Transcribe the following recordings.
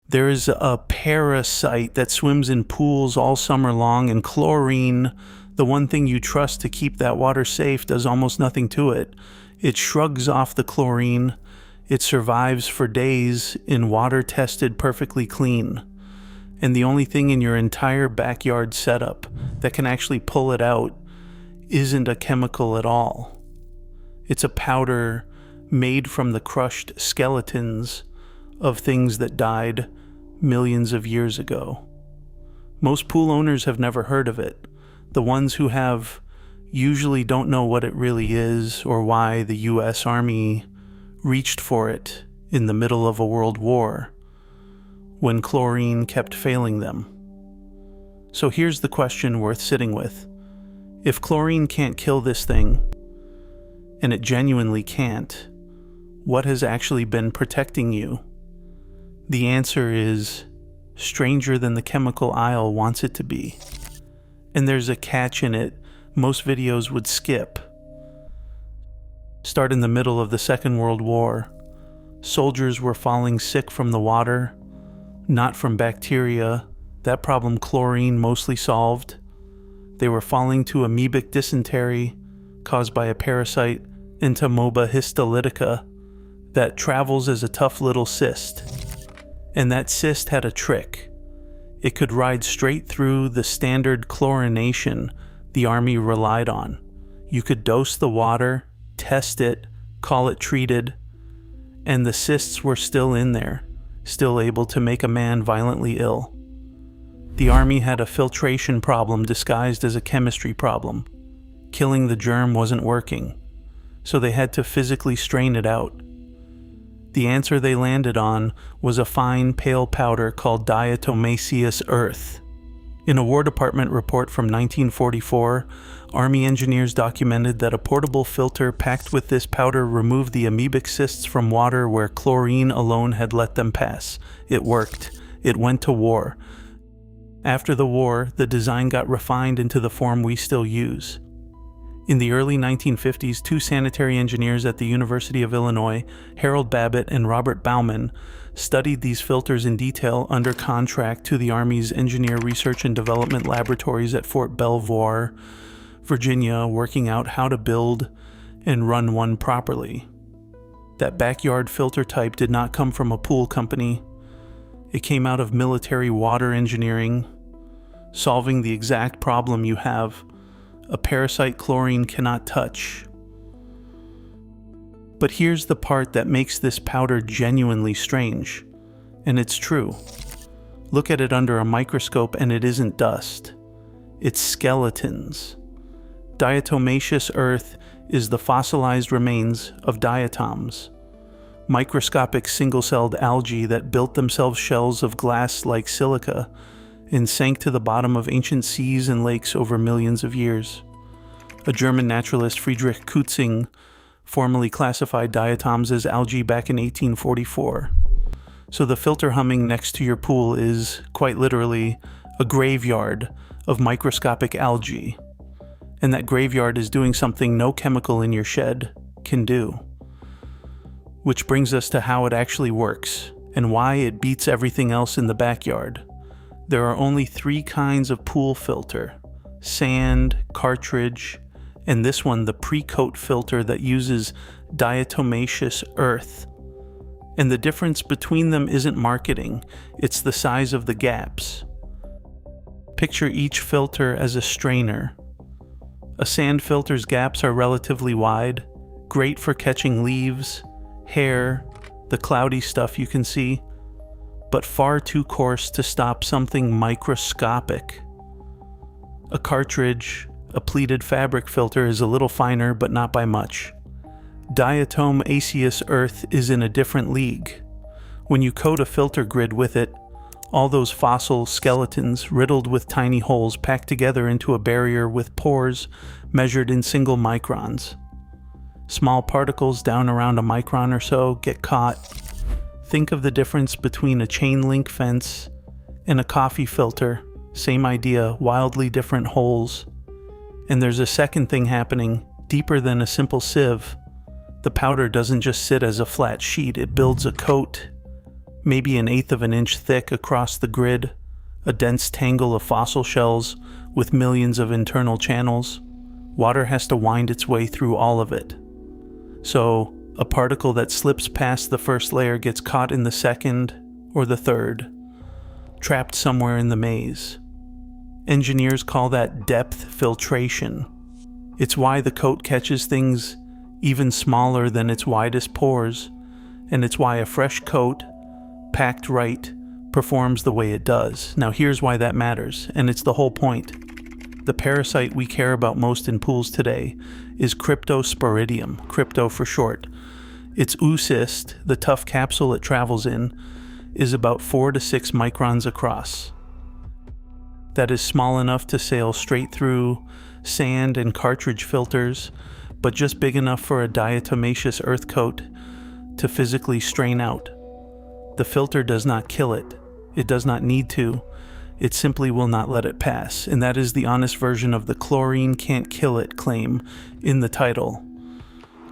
There's a parasite that swims in pools all summer long, and chlorine, the one thing you trust to keep that water safe, does almost nothing to it. It shrugs off the chlorine. It survives for days in water tested perfectly clean. And the only thing in your entire backyard setup that can actually pull it out isn't a chemical at all. It's a powder made from the crushed skeletons of things that died millions of years ago. Most pool owners have never heard of it. The ones who have usually don't know what it really is or why the US Army reached for it in the middle of a world war when chlorine kept failing them. So here's the question worth sitting with. If chlorine can't kill this thing, and it genuinely can't, what has actually been protecting you? The answer is stranger than the chemical aisle wants it to be. And there's a catch in it most videos would skip. Start in the middle of the Second World War. Soldiers were falling sick from the water, not from bacteria. That problem chlorine mostly solved. They were falling to amoebic dysentery caused by a parasite, Entamoeba histolytica, that travels as a tough little cyst. And that cyst had a trick. It could ride straight through the standard chlorination the Army relied on. You could dose the water, test it, call it treated, and the cysts were still in there, still able to make a man violently ill. The Army had a filtration problem disguised as a chemistry problem. Killing the germ wasn't working, so they had to physically strain it out. The answer they landed on was a fine, pale powder called diatomaceous earth. In a War Department report from 1944, Army engineers documented that a portable filter packed with this powder removed the amoebic cysts from water where chlorine alone had let them pass. It worked. It went to war. After the war, the design got refined into the form we still use. In the early 1950s, two sanitary engineers at the University of Illinois, Harold Babbitt and Robert Bauman, studied these filters in detail under contract to the Army's Engineer Research and Development Laboratories at Fort Belvoir, Virginia, working out how to build and run one properly. That backyard filter type did not come from a pool company. It came out of military water engineering, solving the exact problem you have. A parasite chlorine cannot touch. But here's the part that makes this powder genuinely strange, and it's true. Look at it under a microscope and it isn't dust. It's skeletons. Diatomaceous earth is the fossilized remains of diatoms, microscopic single-celled algae that built themselves shells of glass like silica and sank to the bottom of ancient seas and lakes over millions of years. A German naturalist, Friedrich Kutzing, formally classified diatoms as algae back in 1844. So the filter humming next to your pool is, quite literally, a graveyard of microscopic algae. And that graveyard is doing something no chemical in your shed can do. Which brings us to how it actually works, and why it beats everything else in the backyard. There are only 3 kinds of pool filter: sand, cartridge, and this one, the pre-coat filter that uses diatomaceous earth. And the difference between them isn't marketing, it's the size of the gaps. Picture each filter as a strainer. A sand filter's gaps are relatively wide, great for catching leaves, hair, the cloudy stuff you can see, but far too coarse to stop something microscopic. A cartridge, a pleated fabric filter, is a little finer, but not by much. Diatomaceous earth is in a different league. When you coat a filter grid with it, all those fossil skeletons riddled with tiny holes packed together into a barrier with pores measured in single microns. Small particles down around a micron or so get caught. Think of the difference between a chain link fence and a coffee filter. Same idea, wildly different holes. And there's a second thing happening, deeper than a simple sieve. The powder doesn't just sit as a flat sheet, it builds a coat, maybe 1/8 of an inch thick across the grid, a dense tangle of fossil shells with millions of internal channels. Water has to wind its way through all of it. So, a particle that slips past the first layer gets caught in the second or the third, trapped somewhere in the maze. Engineers call that depth filtration. It's why the coat catches things even smaller than its widest pores, and it's why a fresh coat, packed right, performs the way it does. Now here's why that matters, and it's the whole point. The parasite we care about most in pools today is Cryptosporidium, crypto for short. Its oocyst, the tough capsule it travels in, is about 4 to 6 microns across. That is small enough to sail straight through sand and cartridge filters, but just big enough for a diatomaceous earth coat to physically strain out. The filter does not kill it. It does not need to. It simply will not let it pass, and that is the honest version of the chlorine can't kill it claim in the title.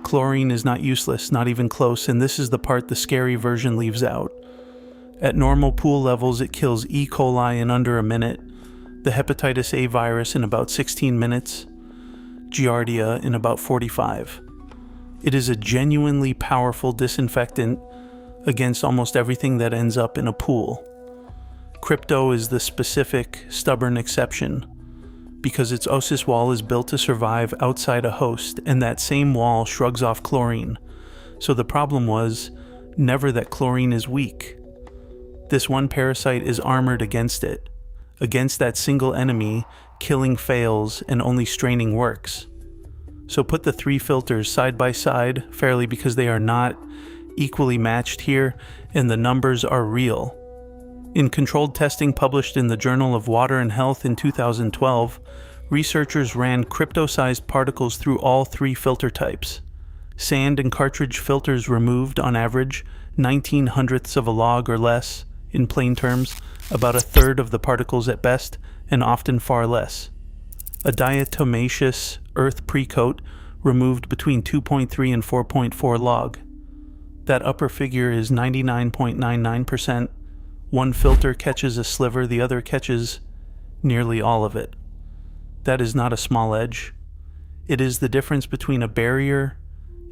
Chlorine is not useless, not even close, and this is the part the scary version leaves out. At normal pool levels, it kills E. coli in under a minute, the hepatitis A virus in about 16 minutes, Giardia in about 45. It is a genuinely powerful disinfectant against almost everything that ends up in a pool. Crypto is the specific, stubborn exception, because its oocyst wall is built to survive outside a host, and that same wall shrugs off chlorine. So the problem was never that chlorine is weak. This one parasite is armored against it. Against that single enemy, killing fails and only straining works. So put the 3 filters side by side, fairly because they are not equally matched here, and the numbers are real. In controlled testing published in the Journal of Water and Health in 2012, researchers ran crypto-sized particles through all 3 filter types. Sand and cartridge filters removed, on average, 19/100ths of a log or less, in plain terms, about 1/3 of the particles at best, and often far less. A diatomaceous earth precoat removed between 2.3 and 4.4 log. That upper figure is 99.99%. One filter catches a sliver, the other catches nearly all of it. That is not a small edge. It is the difference between a barrier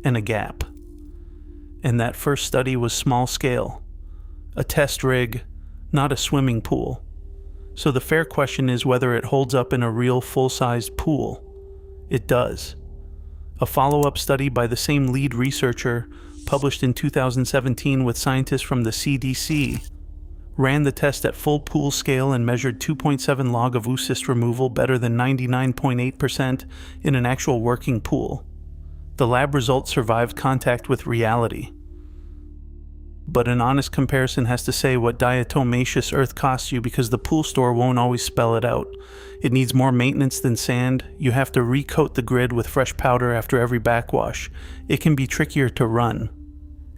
and a gap. And that first study was small scale. A test rig, not a swimming pool. So the fair question is whether it holds up in a real full-sized pool. It does. A follow-up study by the same lead researcher, published in 2017 with scientists from the CDC, ran the test at full pool scale and measured 2.7 log of oocyst removal, better than 99.8% in an actual working pool. The lab results survived contact with reality. But an honest comparison has to say what diatomaceous earth costs you, because the pool store won't always spell it out. It needs more maintenance than sand. You have to recoat the grid with fresh powder after every backwash. It can be trickier to run.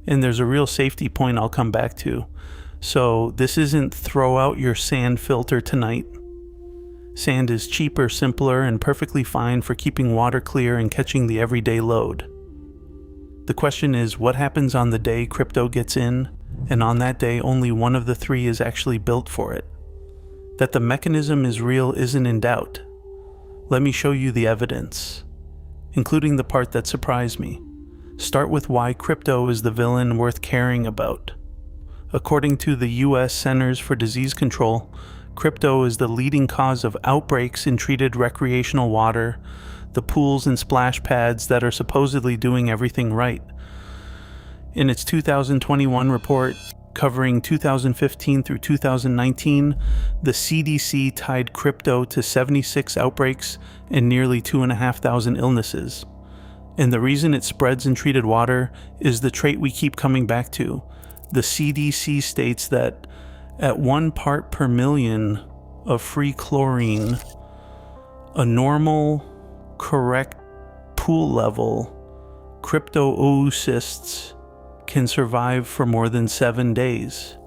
And there's a real safety point I'll come back to. So this isn't throw out your sand filter tonight. Sand is cheaper, simpler, and perfectly fine for keeping water clear and catching the everyday load. The question is, what happens on the day crypto gets in, and on that day only one of the 3 is actually built for it? That the mechanism is real isn't in doubt. Let me show you the evidence, including the part that surprised me. Start with why crypto is the villain worth caring about. According to the U.S. Centers for Disease Control, crypto is the leading cause of outbreaks in treated recreational water, the pools and splash pads that are supposedly doing everything right. In its 2021 report, covering 2015 through 2019, the CDC tied crypto to 76 outbreaks and nearly 2,500 illnesses. And the reason it spreads in treated water is the trait we keep coming back to. The CDC states that at 1 part per million of free chlorine, a normal, correct pool level, cryptoocysts can survive for more than 7 days.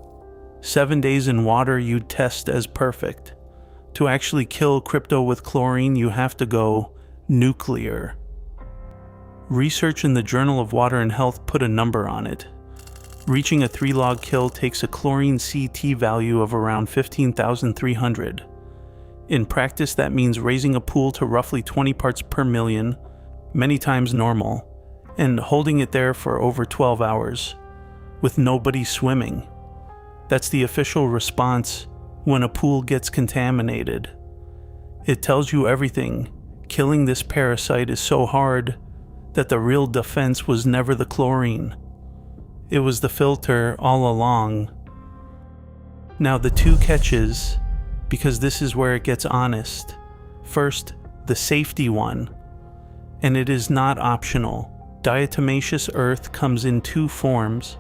7 days in water you'd test as perfect. To actually kill crypto with chlorine, you have to go nuclear. Research in the Journal of Water and Health put a number on it. Reaching a 3-log kill takes a chlorine CT value of around 15,300. In practice, that means raising a pool to roughly 20 parts per million, many times normal, and holding it there for over 12 hours, with nobody swimming. That's the official response when a pool gets contaminated. It tells you everything. Killing this parasite is so hard that the real defense was never the chlorine. It was the filter all along. Now the two catches, because this is where it gets honest. First, the safety one, and it is not optional. Diatomaceous earth comes in two forms.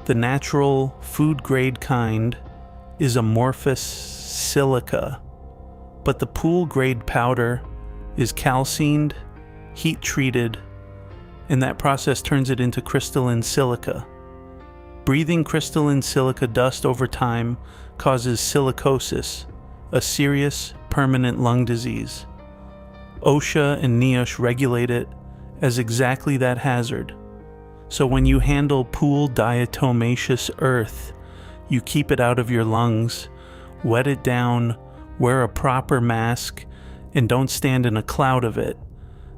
The natural, food-grade kind is amorphous silica, but the pool-grade powder is calcined, heat-treated, and that process turns it into crystalline silica. Breathing crystalline silica dust over time causes silicosis, a serious, permanent lung disease. OSHA and NIOSH regulate it as exactly that hazard. So when you handle pool diatomaceous earth, you keep it out of your lungs, wet it down, wear a proper mask, and don't stand in a cloud of it.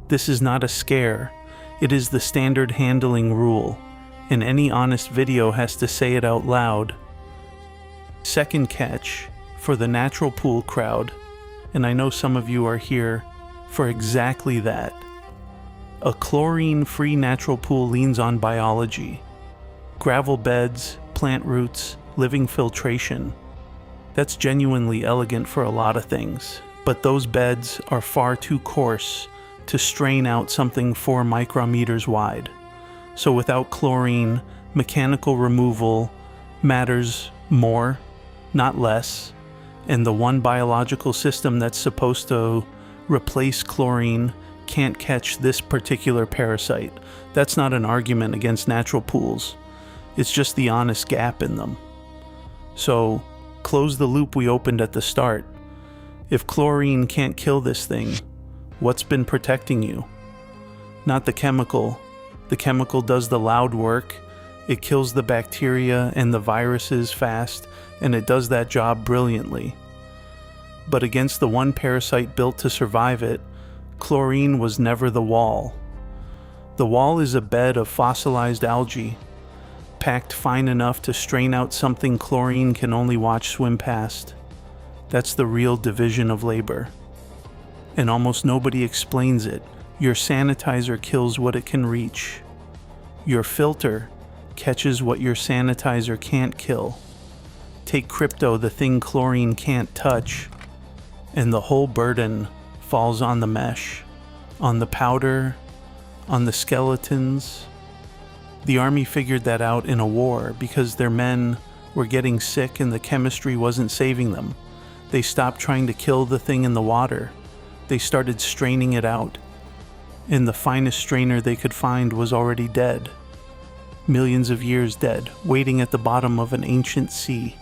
This is not a scare. It is the standard handling rule, and any honest video has to say it out loud. Second catch, for the natural pool crowd, and I know some of you are here for exactly that. A chlorine-free natural pool leans on biology. Gravel beds, plant roots, living filtration. That's genuinely elegant for a lot of things, but those beds are far too coarse to strain out something 4 micrometers wide. So without chlorine, mechanical removal matters more, not less, and the one biological system that's supposed to replace chlorine can't catch this particular parasite. That's not an argument against natural pools. It's just the honest gap in them. So, close the loop we opened at the start. If chlorine can't kill this thing, what's been protecting you? Not the chemical. The chemical does the loud work. It kills the bacteria and the viruses fast, and it does that job brilliantly. But against the one parasite built to survive it, chlorine was never the wall. The wall is a bed of fossilized algae, packed fine enough to strain out something chlorine can only watch swim past. That's the real division of labor. And almost nobody explains it. Your sanitizer kills what it can reach. Your filter catches what your sanitizer can't kill. Take crypto, the thing chlorine can't touch, and the whole burden falls on the mesh, on the powder, on the skeletons. The army figured that out in a war because their men were getting sick and the chemistry wasn't saving them. They stopped trying to kill the thing in the water. They started straining it out, and the finest strainer they could find was already dead. Millions of years dead, waiting at the bottom of an ancient sea.